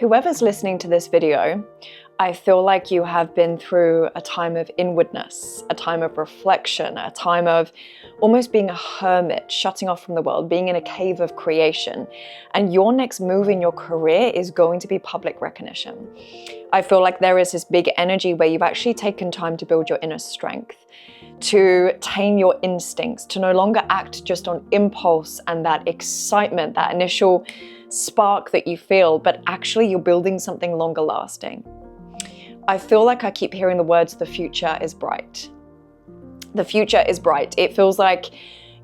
Whoever's listening to this video, I feel like you have been through a time of inwardness, a time of reflection, a time of almost being a hermit, shutting off from the world, being in a cave of creation. And your next move in your career is going to be public recognition. I feel like there is this big energy where you've actually taken time to build your inner strength, to tame your instincts, to no longer act just on impulse and that excitement, that initial spark that you feel, but actually you're building something longer lasting. I feel like I keep hearing the words, the future is bright. The future is bright. It feels like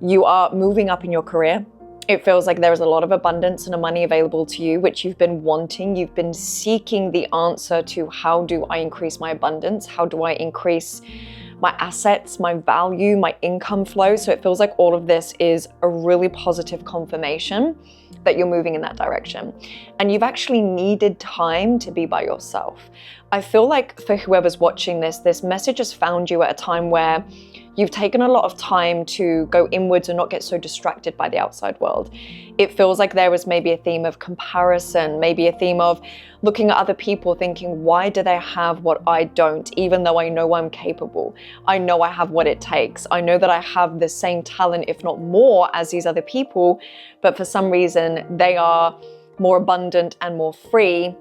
you are moving up in your career. It feels like there is a lot of abundance and money available to you, which you've been wanting. You've been seeking the answer to, how do I increase my abundance? How do I increase my assets, my value, my income flow? So it feels like all of this is a really positive confirmation that you're moving in that direction. And you've actually needed time to be by yourself. I feel like for whoever's watching this message has found you at a time where you've taken a lot of time to go inwards and not get so distracted by the outside world. It feels like there was maybe a theme of comparison, maybe a theme of looking at other people thinking, why do they have what I don't, even though I know I'm capable? I know I have what it takes. I know that I have the same talent, if not more, as these other people, but for some reason they are more abundant and more free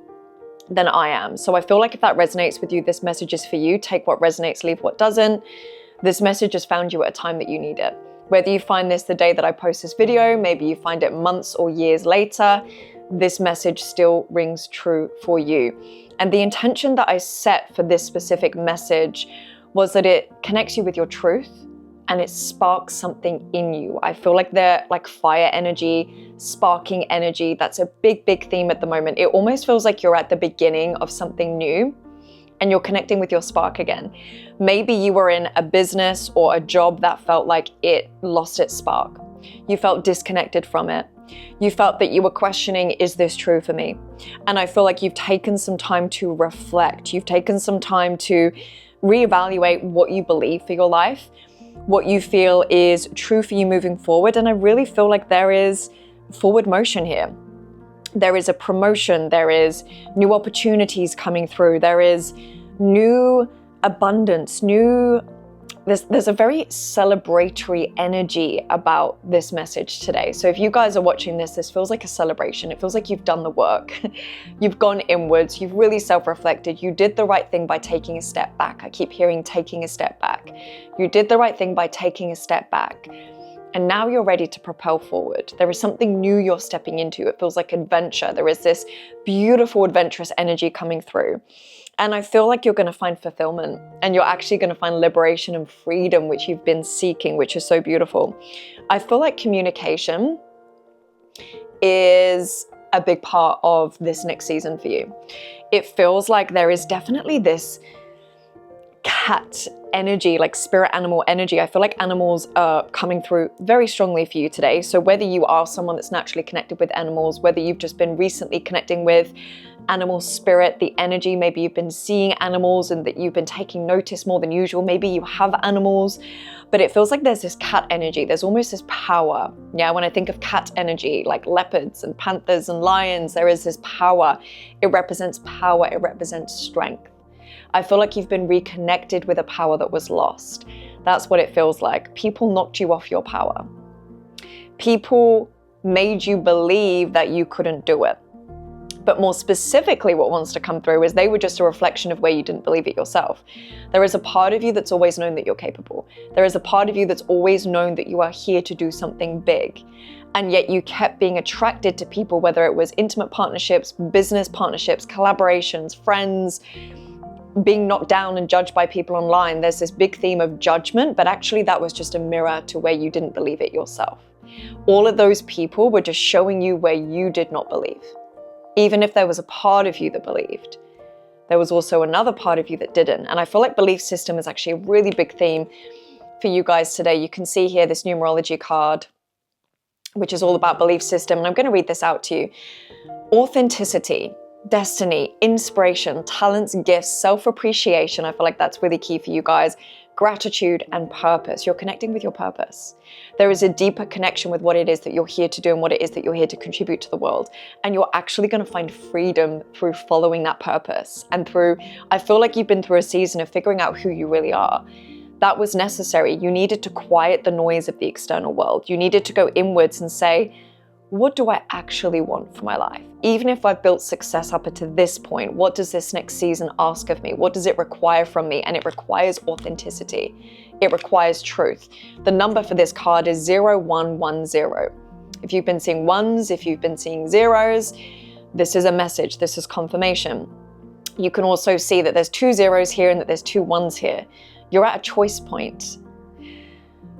than I am. So I feel like if that resonates with you, this message is for you. Take what resonates, leave what doesn't. This message has found you at a time that you need it. Whether you find this the day that I post this video, maybe you find it months or years later, this message still rings true for you. And the intention that I set for this specific message was that it connects you with your truth and it sparks something in you. I feel like they're like fire energy, sparking energy. That's a big, big theme at the moment. It almost feels like you're at the beginning of something new and you're connecting with your spark again. Maybe you were in a business or a job that felt like it lost its spark. You felt disconnected from it. You felt that you were questioning, is this true for me? And I feel like you've taken some time to reflect. You've taken some time to reevaluate what you believe for your life, what you feel is true for you moving forward. And I really feel like there is forward motion here. There is a promotion, there is new opportunities coming through, there is new abundance, there's a very celebratory energy about this message today. So if you guys are watching this feels like a celebration. It feels like you've done the work. You've gone inwards, you've really self-reflected. You did the right thing by taking a step back. I keep hearing taking a step back. You did the right thing by taking a step back. And now you're ready to propel forward. There is something new you're stepping into. It feels like adventure. There is this beautiful adventurous energy coming through. And I feel like you're going to find fulfillment and you're actually going to find liberation and freedom, which you've been seeking, which is so beautiful. I feel like communication is a big part of this next season for you. It feels like there is definitely this cat energy, like spirit animal energy. I feel like animals are coming through very strongly for you today. So whether you are someone that's naturally connected with animals, whether you've just been recently connecting with animal spirit, the energy, maybe you've been seeing animals and that you've been taking notice more than usual, maybe you have animals, but it feels like there's this cat energy. There's almost this power. Yeah, when I think of cat energy, like leopards and panthers and lions, there is this power. It represents power, it represents strength. I feel like you've been reconnected with a power that was lost. That's what it feels like. People knocked you off your power. People made you believe that you couldn't do it. But more specifically, what wants to come through is they were just a reflection of where you didn't believe it yourself. There is a part of you that's always known that you're capable. There is a part of you that's always known that you are here to do something big. And yet you kept being attracted to people, whether it was intimate partnerships, business partnerships, collaborations, friends, being knocked down and judged by people online. There's this big theme of judgment, but actually that was just a mirror to where you didn't believe it yourself. All of those people were just showing you where you did not believe. Even if there was a part of you that believed, there was also another part of you that didn't. And I feel like belief system is actually a really big theme for you guys today. You can see here this numerology card, which is all about belief system. And I'm going to read this out to you. Authenticity, destiny, inspiration, talents, gifts, self-appreciation. I feel like that's really key for you guys. gratitude and purpose. You're connecting with your purpose. There is a deeper connection with what it is that you're here to do and what it is that you're here to contribute to the world. And you're actually going to find freedom through following that purpose. And through, I feel like you've been through a season of figuring out who you really are. That was necessary. You needed to quiet the noise of the external world. You needed to go inwards and say, what do I actually want for my life? Even if I've built success up to this point, what does this next season ask of me? What does it require from me? And it requires authenticity. It requires truth. The number for this card is 0110. If you've been seeing ones, if you've been seeing zeros, this is a message, this is confirmation. You can also see that there's 2 zeros here and that there's 2 ones here. You're at a choice point.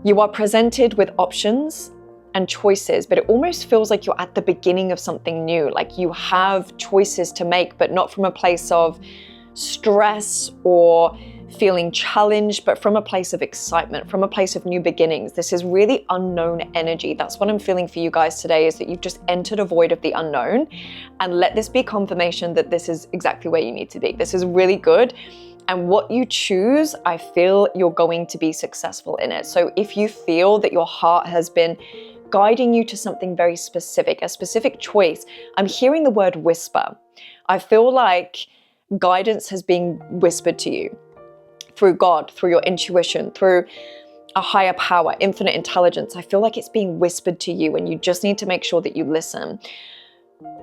You are presented with options and choices, but it almost feels like you're at the beginning of something new. Like you have choices to make, but not from a place of stress or feeling challenged, but from a place of excitement, from a place of new beginnings. This is really unknown energy. That's what I'm feeling for you guys today, is that you've just entered a void of the unknown, and let this be confirmation that this is exactly where you need to be. This is really good. And what you choose, I feel you're going to be successful in it. So if you feel that your heart has been guiding you to something very specific, a specific choice, I'm hearing the word whisper. I feel like guidance has been whispered to you through God, through your intuition, through a higher power, infinite intelligence. I feel like it's being whispered to you, and you just need to make sure that you listen.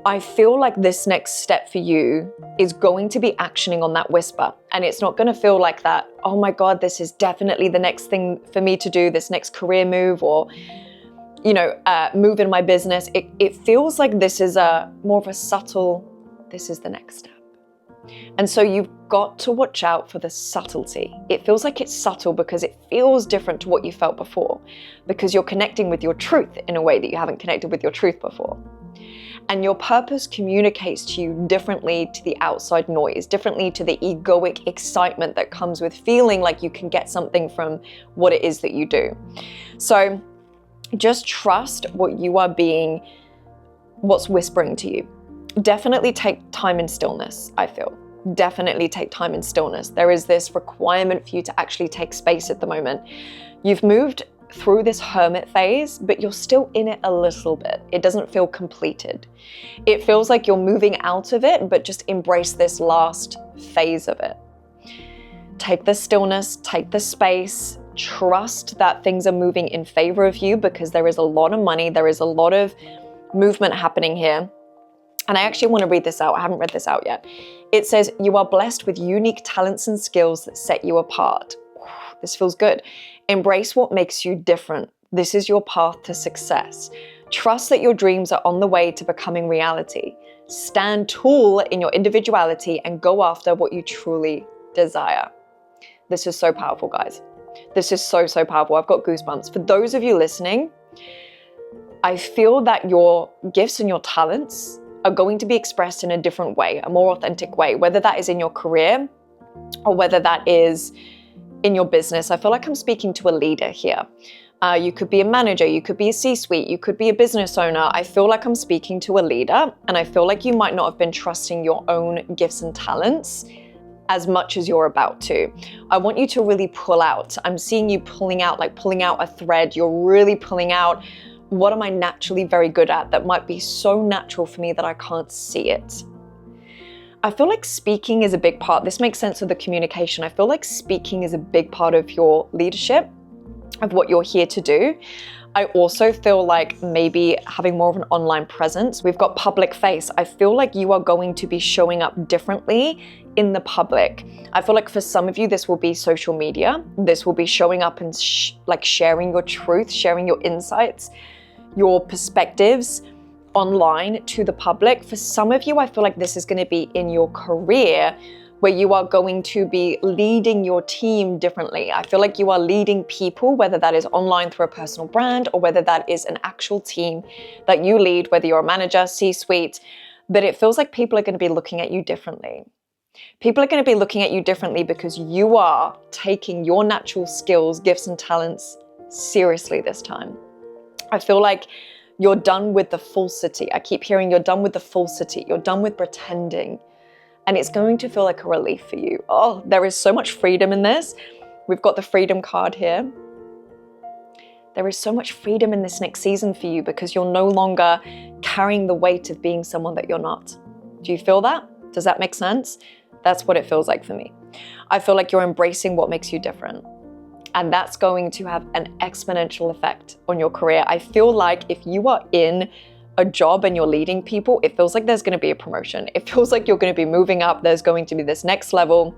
I feel like this next step for you is going to be actioning on that whisper. And it's not going to feel like that, oh my God, this is definitely the next thing for me to do, this next career move, or move in my business. It feels like this is more of a subtle, this is the next step. And so you've got to watch out for the subtlety. It feels like it's subtle because it feels different to what you felt before, because you're connecting with your truth in a way that you haven't connected with your truth before. And your purpose communicates to you differently to the outside noise, differently to the egoic excitement that comes with feeling like you can get something from what it is that you do. So just trust what's whispering to you. Definitely take time in stillness, I feel. Definitely take time in stillness. There is this requirement for you to actually take space at the moment. You've moved through this hermit phase, but you're still in it a little bit. It doesn't feel completed. It feels like you're moving out of it, but just embrace this last phase of it. Take the stillness, take the space, trust that things are moving in favor of you, because there is a lot of money, there is a lot of movement happening here. And I actually want to read this out. I haven't read this out yet. It says, you are blessed with unique talents and skills that set you apart. This feels good. Embrace what makes you different. This is your path to success. Trust that your dreams are on the way to becoming reality. Stand tall in your individuality and go after what you truly desire. This is so powerful, guys. This is so, so powerful. I've got goosebumps. For those of you listening, I feel that your gifts and your talents are going to be expressed in a different way, a more authentic way, whether that is in your career or whether that is in your business. I feel like I'm speaking to a leader here. You could be a manager, you could be a C-suite, you could be a business owner. I feel like I'm speaking to a leader, and I feel like you might not have been trusting your own gifts and talents as much as you're about to. I want you to really pull out. I'm seeing you pulling out a thread. You're really pulling out, what am I naturally very good at that might be so natural for me that I can't see it? I feel like speaking is a big part. This makes sense of the communication. I feel like speaking is a big part of your leadership, of what you're here to do. I also feel like maybe having more of an online presence. We've got public face. I feel like you are going to be showing up differently in the public. I feel like for some of you, this will be social media. This will be showing up and sharing your truth, sharing your insights, your perspectives online to the public. For some of you, I feel like this is going to be in your career, where you are going to be leading your team differently. I feel like you are leading people, whether that is online through a personal brand or whether that is an actual team that you lead, whether you're a manager, C-suite, but it feels like people are going to be looking at you differently. People are going to be looking at you differently because you are taking your natural skills, gifts, and talents seriously this time. I feel like you're done with the falsity. I keep hearing you're done with the falsity. You're done with pretending. And it's going to feel like a relief for you. Oh, there is so much freedom in this. We've got the freedom card here. There is so much freedom in this next season for you because you're no longer carrying the weight of being someone that you're not. Do you feel that? Does that make sense? That's what it feels like for me. I feel like you're embracing what makes you different. And that's going to have an exponential effect on your career. I feel like if you are in a job and you're leading people, it feels like there's going to be a promotion. It feels like you're going to be moving up. There's going to be this next level.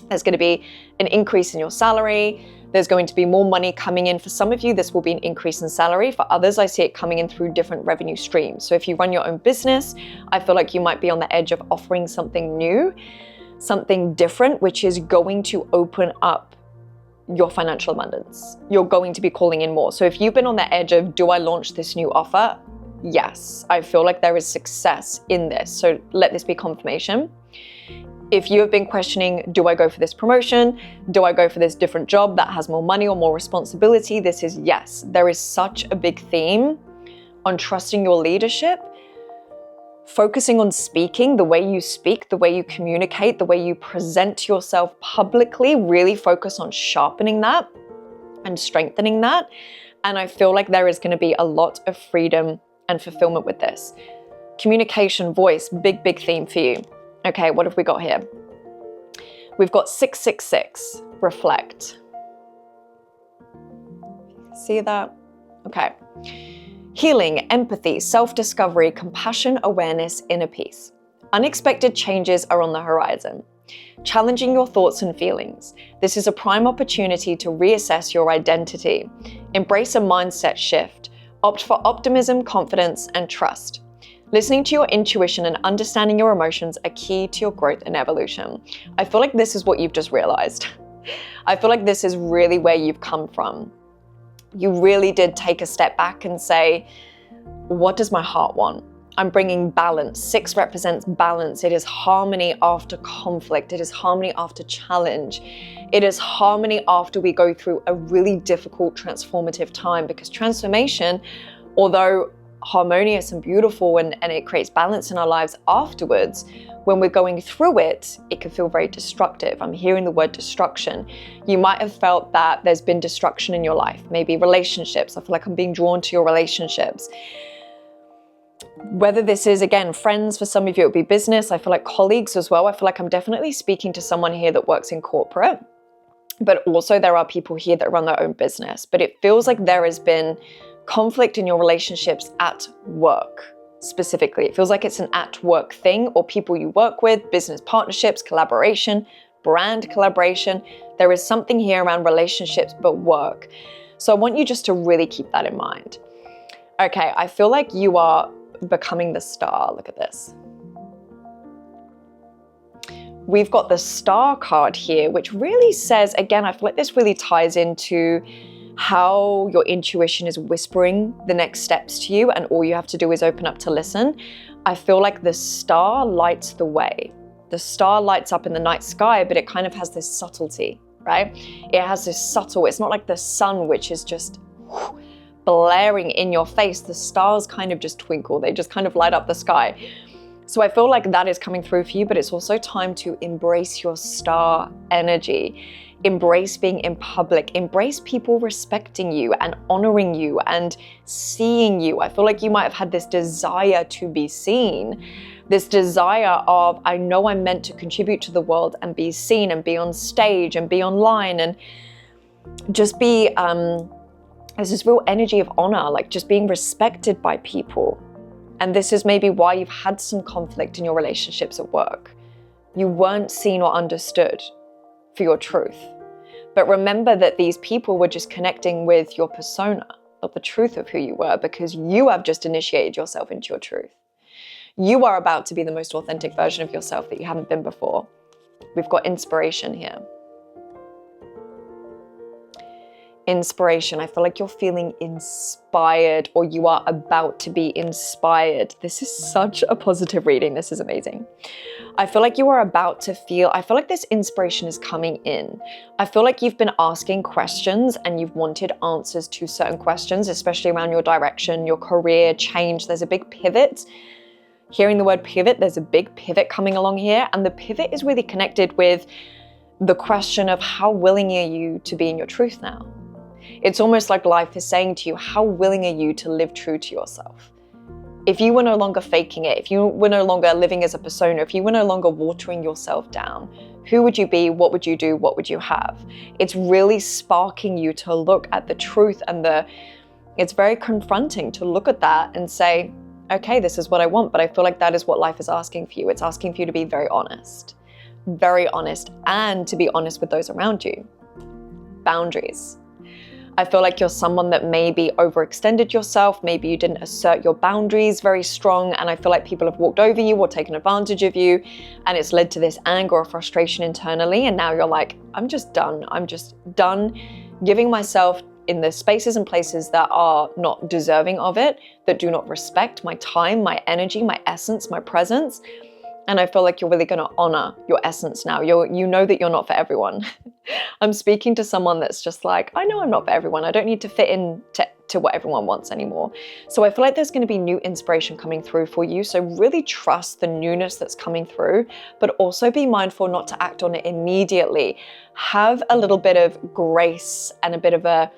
There's going to be an increase in your salary. There's going to be more money coming in. For some of you, this will be an increase in salary. For others, I see it coming in through different revenue streams. So if you run your own business, I feel like you might be on the edge of offering something new, something different, which is going to open up your financial abundance. You're going to be calling in more. So if you've been on the edge of, do I launch this new offer? Yes, I feel like there is success in this. So let this be confirmation. If you have been questioning, do I go for this promotion? Do I go for this different job that has more money or more responsibility? This is yes. There is such a big theme on trusting your leadership, focusing on speaking, the way you speak, the way you communicate, the way you present yourself publicly, really focus on sharpening that and strengthening that. And I feel like there is going to be a lot of freedom and fulfillment with this. Communication, voice, big, big theme for you. Okay, what have we got here? We've got 666, reflect. See that? Okay. Healing, empathy, self-discovery, compassion, awareness, inner peace. Unexpected changes are on the horizon. Challenging your thoughts and feelings. This is a prime opportunity to reassess your identity. Embrace a mindset shift. Opt for optimism, confidence, and trust. Listening to your intuition and understanding your emotions are key to your growth and evolution. I feel like this is what you've just realized. I feel like this is really where you've come from. You really did take a step back and say, what does my heart want? I'm bringing balance. 6 represents balance. It is harmony after conflict. It is harmony after challenge. It is harmony after we go through a really difficult transformative time, because transformation, although harmonious and beautiful and it creates balance in our lives afterwards, when we're going through it, it can feel very destructive. I'm hearing the word destruction. You might have felt that there's been destruction in your life, maybe relationships. I feel like I'm being drawn to your relationships. Whether this is, again, friends, for some of you it would be business. I feel like colleagues as well. I feel like I'm definitely speaking to someone here that works in corporate, but also there are people here that run their own business. But it feels like there has been conflict in your relationships at work. Specifically, it feels like it's an at work thing, or people you work with, business partnerships, collaboration, brand collaboration. There is something here around relationships, but work. So I want you just to really keep that in mind. Okay, I feel like you are becoming the star. Look at this. We've got the star card here, which really says, again, I feel like this really ties into how your intuition is whispering the next steps to you, and all you have to do is open up to listen. I feel like the star lights the way. The star lights up in the night sky, but it kind of has this subtlety, right? It has this subtle, it's not like the sun, which is just blaring in your face. The stars kind of just twinkle. They just kind of light up the sky. So I feel like that is coming through for you, but it's also time to embrace your star energy. Embrace being in public, embrace people respecting you and honoring you and seeing you. I feel like you might have had this desire to be seen, this desire of, I know I'm meant to contribute to the world and be seen and be on stage and be online and just be, there's this real energy of honor, like just being respected by people. And this is maybe why you've had some conflict in your relationships at work. You weren't seen or understood for your truth. But remember that these people were just connecting with your persona, not the truth of who you were, because you have just initiated yourself into your truth. You are about to be the most authentic version of yourself that you haven't been before. We've got inspiration here. Inspiration. I feel like you're feeling inspired, or you are about to be inspired. This is such a positive reading. This is amazing. I feel like you are about to feel, I feel like this inspiration is coming in. I feel like you've been asking questions and you've wanted answers to certain questions, especially around your direction, your career change. There's a big pivot. Hearing the word pivot, there's a big pivot coming along here. And the pivot is really connected with the question of how willing are you to be in your truth now? It's almost like life is saying to you, how willing are you to live true to yourself? If you were no longer faking it, if you were no longer living as a persona, if you were no longer watering yourself down, who would you be? What would you do? What would you have? It's really sparking you to look at the truth, and it's very confronting to look at that and say, okay, this is what I want, but I feel like that is what life is asking for you. It's asking for you to be very honest, and to be honest with those around you. Boundaries. I feel like you're someone that maybe overextended yourself. Maybe you didn't assert your boundaries very strong. And I feel like people have walked over you or taken advantage of you. And it's led to this anger or frustration internally. And now you're like, I'm just done. I'm just done giving myself in the spaces and places that are not deserving of it, that do not respect my time, my energy, my essence, my presence. And I feel like you're really going to honor your essence now. You know that you're not for everyone. I'm speaking to someone that's just like, I know I'm not for everyone. I don't need to fit in to what everyone wants anymore. So I feel like there's going to be new inspiration coming through for you. So really trust the newness that's coming through, but also be mindful not to act on it immediately. Have a little bit of grace and a bit of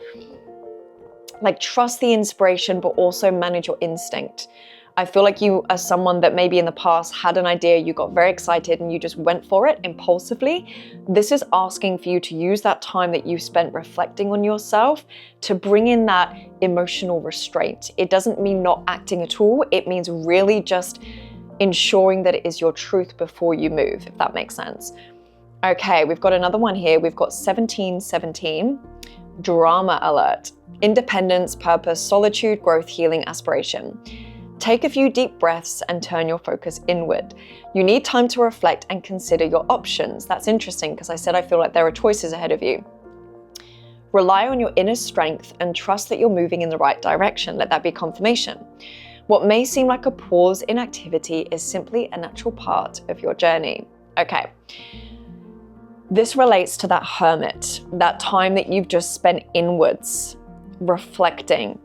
trust the inspiration, but also manage your instinct. I feel like you are someone that maybe in the past had an idea, you got very excited and you just went for it impulsively. This is asking for you to use that time that you spent reflecting on yourself to bring in that emotional restraint. It doesn't mean not acting at all. It means really just ensuring that it is your truth before you move, if that makes sense. Okay, we've got another one here. We've got 1717, drama alert, independence, purpose, solitude, growth, healing, aspiration. Take a few deep breaths and turn your focus inward. You need time to reflect and consider your options. That's interesting because I said I feel like there are choices ahead of you. Rely on your inner strength and trust that you're moving in the right direction. Let that be confirmation. What may seem like a pause in activity is simply a natural part of your journey. Okay. This relates to that hermit, that time that you've just spent inwards, reflecting.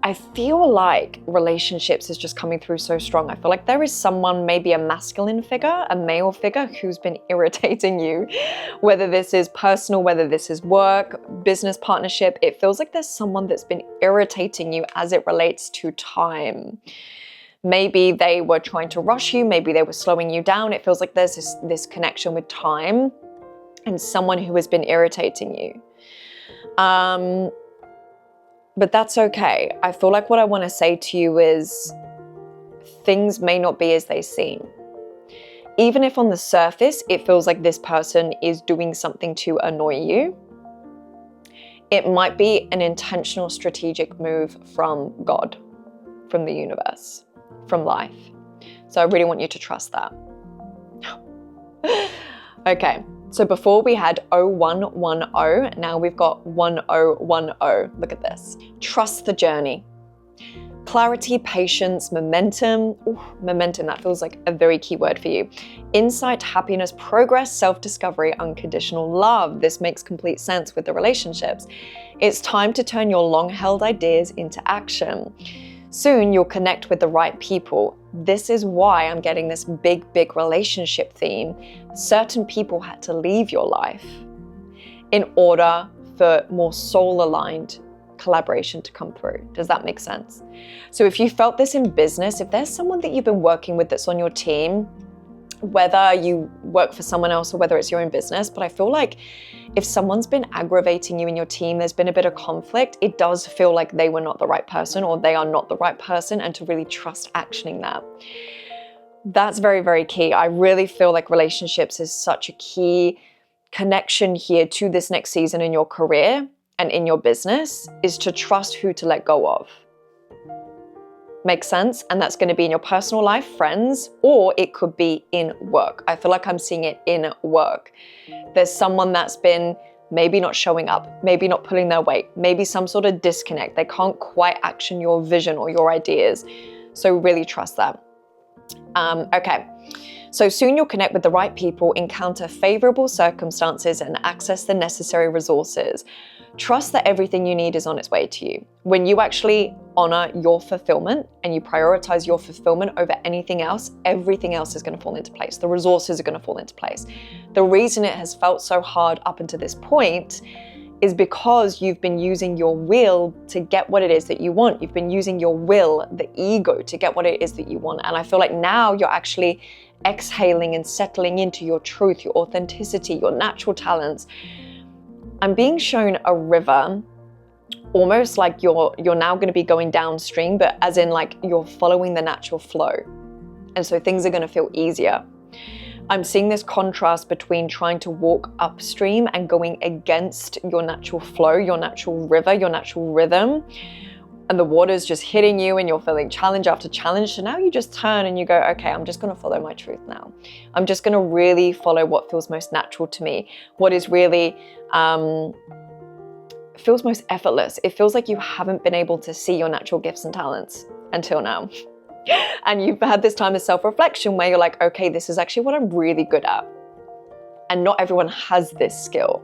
I feel like relationships is just coming through so strong. I feel like there is someone, maybe a masculine figure, a male figure who's been irritating you, whether this is personal, whether this is work, business partnership. It feels like there's someone that's been irritating you as it relates to time. Maybe they were trying to rush you. Maybe they were slowing you down. It feels like there's this connection with time and someone who has been irritating you. But that's okay. I feel like what I want to say to you is things may not be as they seem. Even if on the surface it feels like this person is doing something to annoy you, it might be an intentional strategic move from God, from the universe, from life. So I really want you to trust that. Okay. So before we had 0110, now we've got 1010. Look at this. Trust the journey. Clarity, patience, momentum. Ooh, momentum, that feels like a very key word for you. Insight, happiness, progress, self-discovery, unconditional love. This makes complete sense with the relationships. It's time to turn your long-held ideas into action. Soon you'll connect with the right people. This is why I'm getting this big relationship theme. Certain people had to leave your life in order for more soul-aligned collaboration to come through. Does that make sense? So if you felt this in business, if there's someone that you've been working with that's on your team, whether you work for someone else or whether it's your own business, but I feel like if someone's been aggravating you in your team, there's been a bit of conflict, it does feel like they were not the right person or they are not the right person, and to really trust actioning that. That's very key. I really feel like relationships is such a key connection here to this next season in your career and in your business, is to trust who to let go of. Makes sense? And that's going to be in your personal life, friends, or it could be in work. I feel like I'm seeing it in work. There's someone that's been maybe not showing up, maybe not pulling their weight, maybe some sort of disconnect. They can't quite action your vision or your ideas. So really trust that. Okay. So soon you'll connect with the right people, encounter favorable circumstances, and access the necessary resources. Trust that everything you need is on its way to you. When you actually honor your fulfillment and you prioritize your fulfillment over anything else, everything else is going to fall into place. The resources are going to fall into place. The reason it has felt so hard up until this point is because you've been using your will to get what it is that you want. You've been using your will, the ego, to get what it is that you want. And I feel like now you're actually exhaling and settling into your truth, your authenticity, your natural talents. I'm being shown a river, almost like you're now going to be going downstream, but as in like you're following the natural flow. And so things are going to feel easier. I'm seeing this contrast between trying to walk upstream and going against your natural flow, your natural river, your natural rhythm. And the water's just hitting you and you're feeling challenge after challenge. So now you just turn and you go, okay, I'm just going to follow my truth now. I'm just going to really follow what feels most natural to me. What is really feels most effortless. It feels like you haven't been able to see your natural gifts and talents until now. And you've had this time of self-reflection where you're like, okay, this is actually what I'm really good at. And not everyone has this skill.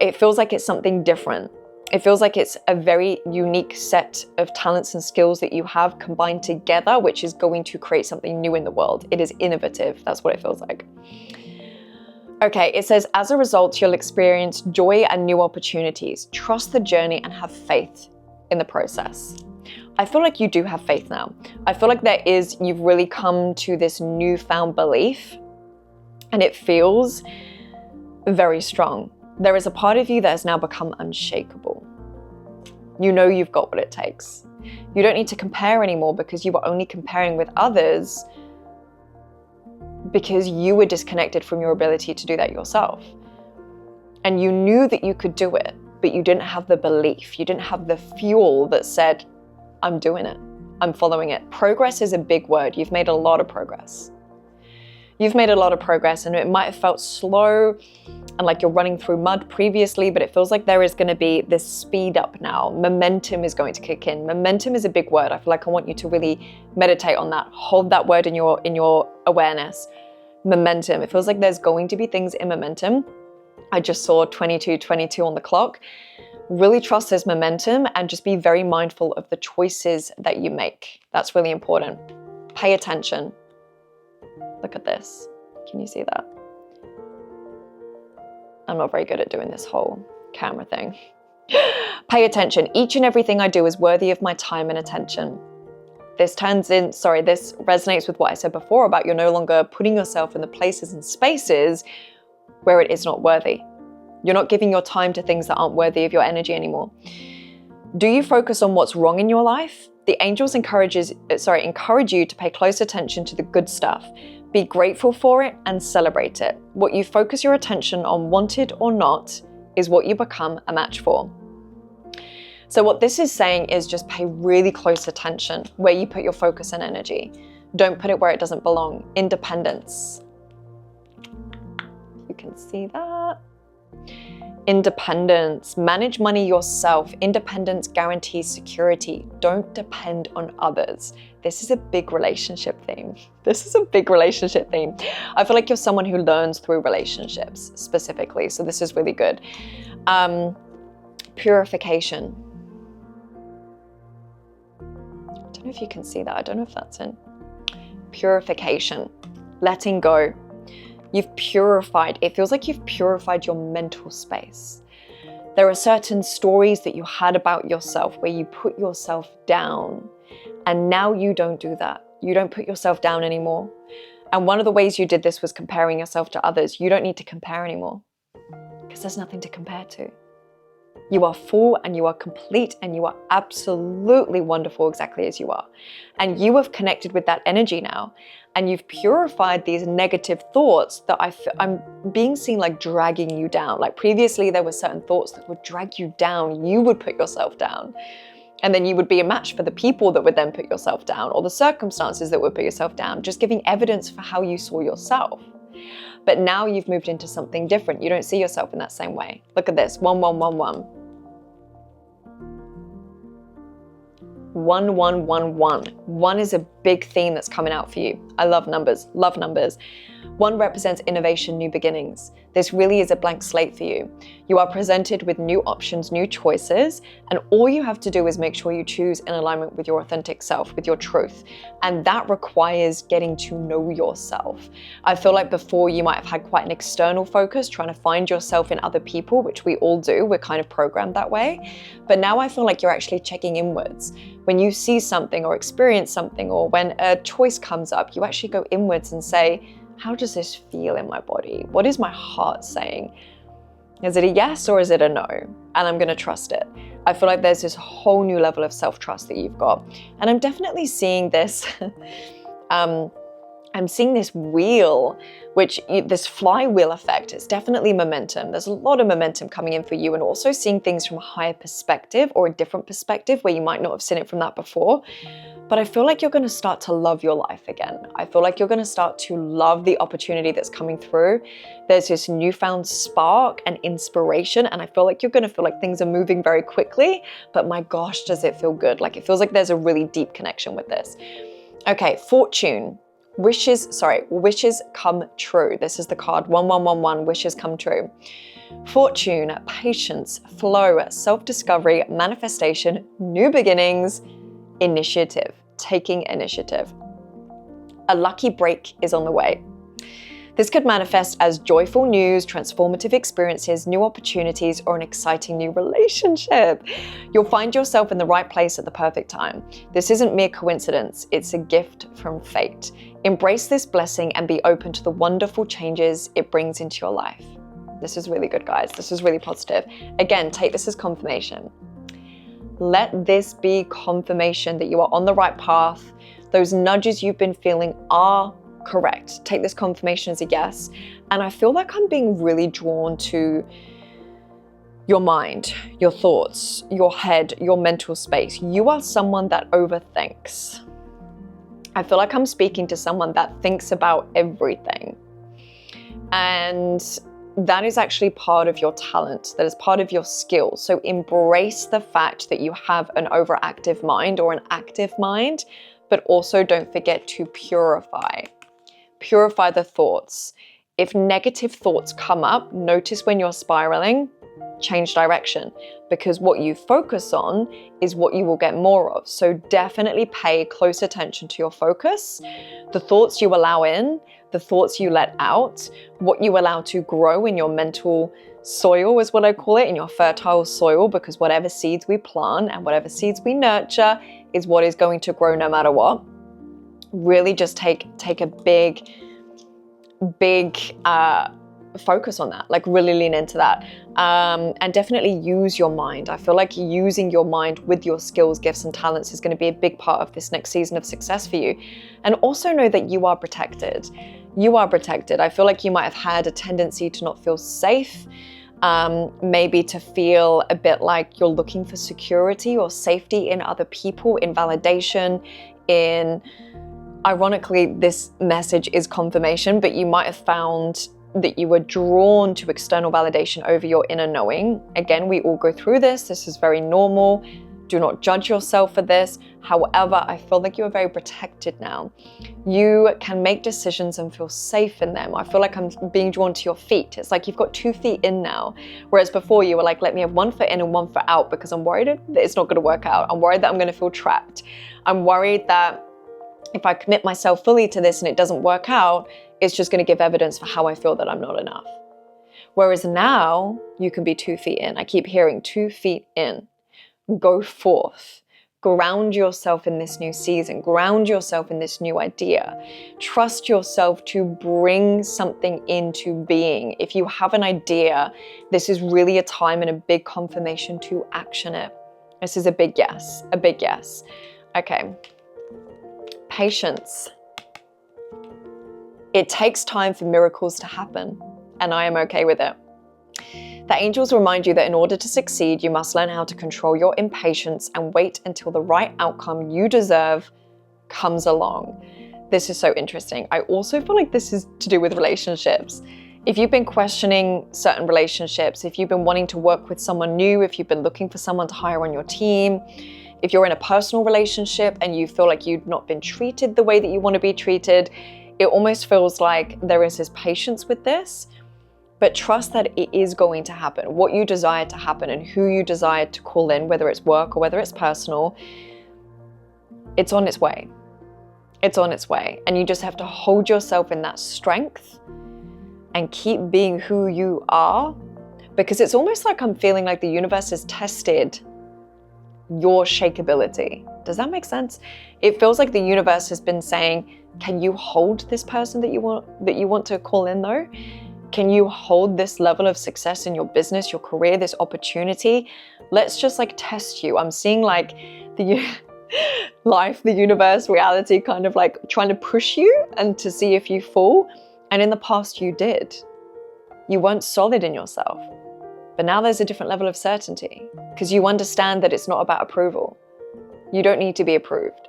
It feels like it's something different. It feels like it's a very unique set of talents and skills that you have combined together, which is going to create something new in the world. It is innovative. That's what it feels like. Okay, it says, as a result, you'll experience joy and new opportunities. Trust the journey and have faith in the process. I feel like you do have faith now. I feel like you've really come to this newfound belief and it feels very strong. There is a part of you that has now become unshakable. You know you've got what it takes. You don't need to compare anymore because you were only comparing with others because you were disconnected from your ability to do that yourself. And you knew that you could do it, but you didn't have the belief. You didn't have the fuel that said, I'm doing it. I'm following it. Progress is a big word. You've made a lot of progress. You've made a lot of progress, and it might have felt slow and like you're running through mud previously, but it feels like there is going to be this speed up now. Momentum is going to kick in. Momentum is a big word. I feel like I want you to really meditate on that. Hold that word in your awareness. Momentum. It feels like there's going to be things in momentum. I just saw 22:22 on the clock. Really trust this momentum and just be very mindful of the choices that you make. That's really important. Pay attention. Look at this. Can you see that? I'm not very good at doing this whole camera thing. Pay attention. Each and everything I do is worthy of my time and attention. This resonates with what I said before about you're no longer putting yourself in the places and spaces where it is not worthy. You're not giving your time to things that aren't worthy of your energy anymore. Do you focus on what's wrong in your life? The angels encourage you to pay close attention to the good stuff. Be grateful for it and celebrate it. What you focus your attention on, wanted or not, is what you become a match for. So what this is saying is just pay really close attention where you put your focus and energy. Don't put it where it doesn't belong. Independence. You can see that. Independence. Manage money yourself. Independence guarantees security. Don't depend on others. This is a big relationship theme. I feel like you're someone who learns through relationships specifically. So this is really good. Purification. I don't know if you can see that. I don't know if that's in. Purification. Letting go. You've purified. It feels like you've purified your mental space. There are certain stories that you had about yourself where you put yourself down, and now you don't do that. You don't put yourself down anymore. And one of the ways you did this was comparing yourself to others. You don't need to compare anymore because there's nothing to compare to. You are full and you are complete and you are absolutely wonderful exactly as you are. And you have connected with that energy now, and you've purified these negative thoughts that I'm being seen like dragging you down. Like previously there were certain thoughts that would drag you down. You would put yourself down. And then you would be a match for the people that would then put yourself down, or the circumstances that would put yourself down, just giving evidence for how you saw yourself. But now you've moved into something different. You don't see yourself in that same way. Look at this, 1111. 1111. One is a big theme that's coming out for you. I love numbers, love numbers. 1 represents innovation, new beginnings. This really is a blank slate for you. You are presented with new options, new choices, and all you have to do is make sure you choose in alignment with your authentic self, with your truth. And that requires getting to know yourself. I feel like before you might have had quite an external focus, trying to find yourself in other people, which we all do. We're kind of programmed that way. But now I feel like you're actually checking inwards. When you see something or experience something, or when a choice comes up, you actually go inwards and say, how does this feel in my body? What is my heart saying? Is it a yes or is it a no? And I'm gonna trust it. I feel like there's this whole new level of self-trust that you've got. And I'm definitely seeing this, I'm seeing this wheel, this flywheel effect. It's definitely momentum. There's a lot of momentum coming in for you, and also seeing things from a higher perspective or a different perspective where you might not have seen it from that before. But I feel like you're gonna start to love your life again. I feel like you're gonna start to love the opportunity that's coming through. There's this newfound spark and inspiration, and I feel like you're gonna feel like things are moving very quickly, but my gosh, does it feel good. Like, it feels like there's a really deep connection with this. Okay, fortune. Wishes come true. This is the card 1111, wishes come true. Fortune, patience, flow, self-discovery, manifestation, new beginnings, initiative, taking initiative. A lucky break is on the way. This could manifest as joyful news, transformative experiences, new opportunities, or an exciting new relationship. You'll find yourself in the right place at the perfect time. This isn't mere coincidence, it's a gift from fate. Embrace this blessing and be open to the wonderful changes it brings into your life. This is really good, guys. This is really positive. Again, take this as confirmation. Let this be confirmation that you are on the right path. Those nudges you've been feeling are correct. Take this confirmation as a yes. And I feel like I'm being really drawn to your mind, your thoughts, your head, your mental space. You are someone that overthinks. I feel like I'm speaking to someone that thinks about everything. And that is actually part of your talent. That is part of your skill. So embrace the fact that you have an overactive mind or an active mind, but also don't forget to purify. Purify the thoughts. If negative thoughts come up, notice when you're spiraling, change direction, because what you focus on is what you will get more of. So definitely pay close attention to your focus, the thoughts you allow in, the thoughts you let out, what you allow to grow in your mental soil is what I call it, in your fertile soil, because whatever seeds we plant and whatever seeds we nurture is what is going to grow no matter what. Really just take a big focus on that, like really lean into that, and definitely use your mind. I feel like using your mind with your skills, gifts, and talents is going to be a big part of this next season of success for you. And also know that you are protected. You are protected. I feel like you might have had a tendency to not feel safe, maybe to feel a bit like you're looking for security or safety in other people, in validation, ironically, this message is confirmation, but you might have found that you were drawn to external validation over your inner knowing. Again, we all go through this. This is very normal. Do not judge yourself for this. However, I feel like you are very protected now. You can make decisions and feel safe in them. I feel like I'm being drawn to your feet. It's like you've got 2 feet in now. Whereas before you were like, let me have 1 foot in and 1 foot out, because I'm worried that it's not going to work out. I'm worried that I'm going to feel trapped. I'm worried that if I commit myself fully to this and it doesn't work out, it's just going to give evidence for how I feel that I'm not enough. Whereas now you can be 2 feet in. I keep hearing 2 feet in. Go forth. Ground yourself in this new season. Ground yourself in this new idea. Trust yourself to bring something into being. If you have an idea, this is really a time and a big confirmation to action it. This is a big yes. A big yes. Okay. Patience. It takes time for miracles to happen, and I am okay with it. The angels remind you that in order to succeed, you must learn how to control your impatience and wait until the right outcome you deserve comes along. This is so interesting. I also feel like this is to do with relationships. If you've been questioning certain relationships, if you've been wanting to work with someone new, if you've been looking for someone to hire on your team, If you're in a personal relationship and you feel like you've not been treated the way that you want to be treated, it almost feels like there is this patience with this, but trust that it is going to happen. What you desire to happen and who you desire to call in, whether it's work or whether it's personal, it's on its way. It's on its way. And you just have to hold yourself in that strength and keep being who you are, because it's almost like I'm feeling like the universe has tested your shakeability. Does that make sense? It feels like the universe has been saying, can you hold this person that you want to call in though? Can you hold this level of success in your business, your career, this opportunity? Let's just like test you. I'm seeing like the life, the universe, reality kind of like trying to push you and to see if you fall. And in the past you did. You weren't solid in yourself. But now there's a different level of certainty because you understand that it's not about approval. You don't need to be approved.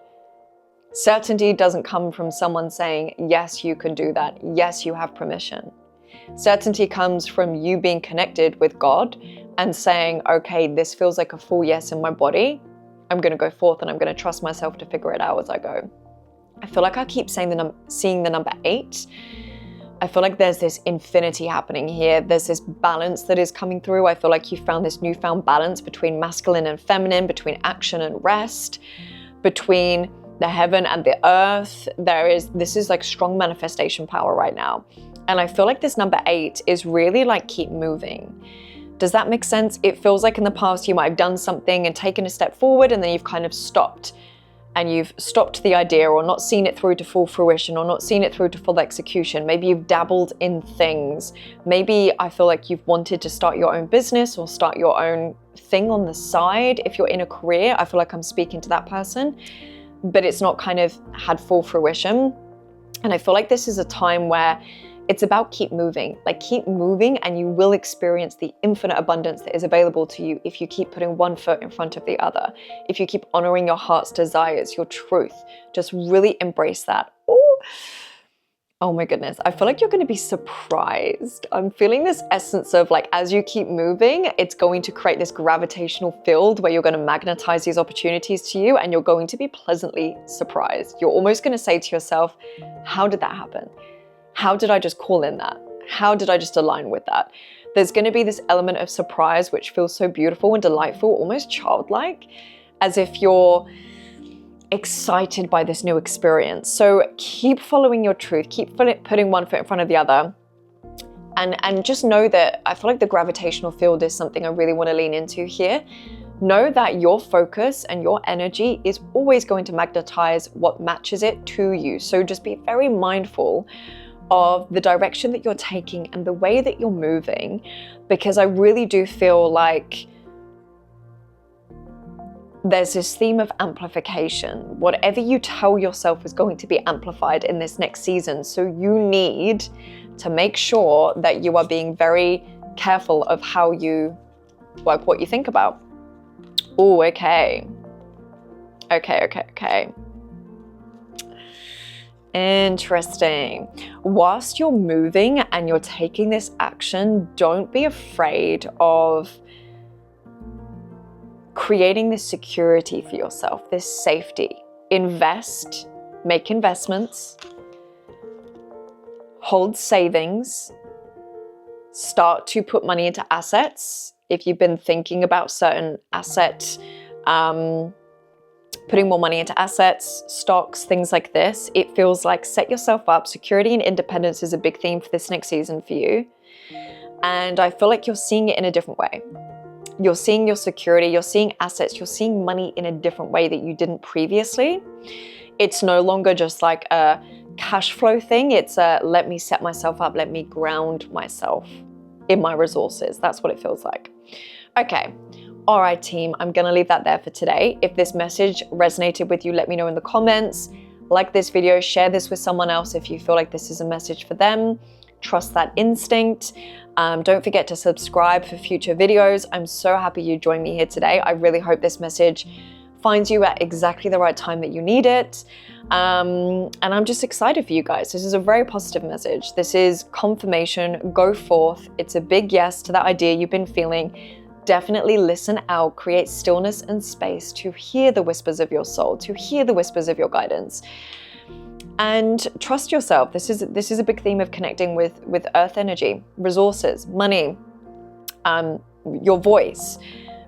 Certainty doesn't come from someone saying, yes, you can do that. Yes, you have permission. Certainty comes from you being connected with God and saying, okay, this feels like a full yes in my body. I'm going to go forth and I'm going to trust myself to figure it out as I go. I feel like I keep saying seeing the number 8. I feel like there's this infinity happening here. There's this balance that is coming through. I feel like you found this newfound balance between masculine and feminine, between action and rest, between the heaven and the earth. This is like strong manifestation power right now. And I feel like this number 8 is really like keep moving. Does that make sense? It feels like in the past you might have done something and taken a step forward and then you've kind of stopped. And you've stopped the idea or not seen it through to full fruition or not seen it through to full execution. Maybe you've dabbled in things. Maybe I feel like you've wanted to start your own business or start your own thing on the side. If you're in a career, I feel like I'm speaking to that person, but it's not kind of had full fruition. And I feel like this is a time where it's about keep moving, like keep moving and you will experience the infinite abundance that is available to you if you keep putting one foot in front of the other. If you keep honoring your heart's desires, your truth, just really embrace that. Oh my goodness. I feel like you're going to be surprised. I'm feeling this essence of like, as you keep moving, it's going to create this gravitational field where you're going to magnetize these opportunities to you and you're going to be pleasantly surprised. You're almost going to say to yourself, how did that happen? How did I just call in that? How did I just align with that? There's going to be this element of surprise, which feels so beautiful and delightful, almost childlike, as if you're excited by this new experience. So keep following your truth, keep putting one foot in front of the other. And just know that I feel like the gravitational field is something I really want to lean into here. Know that your focus and your energy is always going to magnetize what matches it to you. So just be very mindful of the direction that you're taking and the way that you're moving, because I really do feel like there's this theme of amplification. Whatever you tell yourself is going to be amplified in this next season. So you need to make sure that you are being very careful of how you, like what you think about. Oh, okay. Okay. Interesting. Whilst you're moving and you're taking this action, don't be afraid of creating this security for yourself, this safety. Invest, make investments, hold savings, start to put money into assets. If you've been thinking about certain assets, putting more money into assets, stocks, things like this, it feels like set yourself up. Security and independence is a big theme for this next season for you. And I feel like you're seeing it in a different way. You're seeing your security, you're seeing assets, you're seeing money in a different way that you didn't previously. It's no longer just like a cash flow thing. It's a let me set myself up, let me ground myself in my resources. That's what it feels like. Okay. All right, team, I'm going to leave that there for today. If this message resonated with you, let me know in the comments. Like this video, share this with someone else if you feel like this is a message for them. Trust that instinct. Don't forget to subscribe for future videos. I'm so happy you joined me here today. I really hope this message finds you at exactly the right time that you need it. And I'm just excited for you guys. This is a very positive message. This is confirmation. Go forth. It's a big yes to that idea you've been feeling. definitely listen out, create stillness and space to hear the whispers of your soul, to hear the whispers of your guidance. And trust yourself. This is a big theme of connecting with earth energy, resources, money, your voice,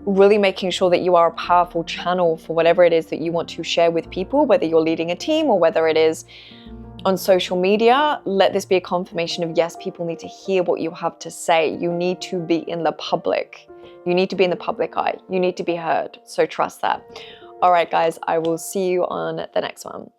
really making sure that you are a powerful channel for whatever it is that you want to share with people, whether you're leading a team or whether it is on social media. Let this be a confirmation of, yes, people need to hear what you have to say. You need to be in the public. You need to be in the public eye. You need to be heard. So trust that. All right, guys, I will see you on the next one.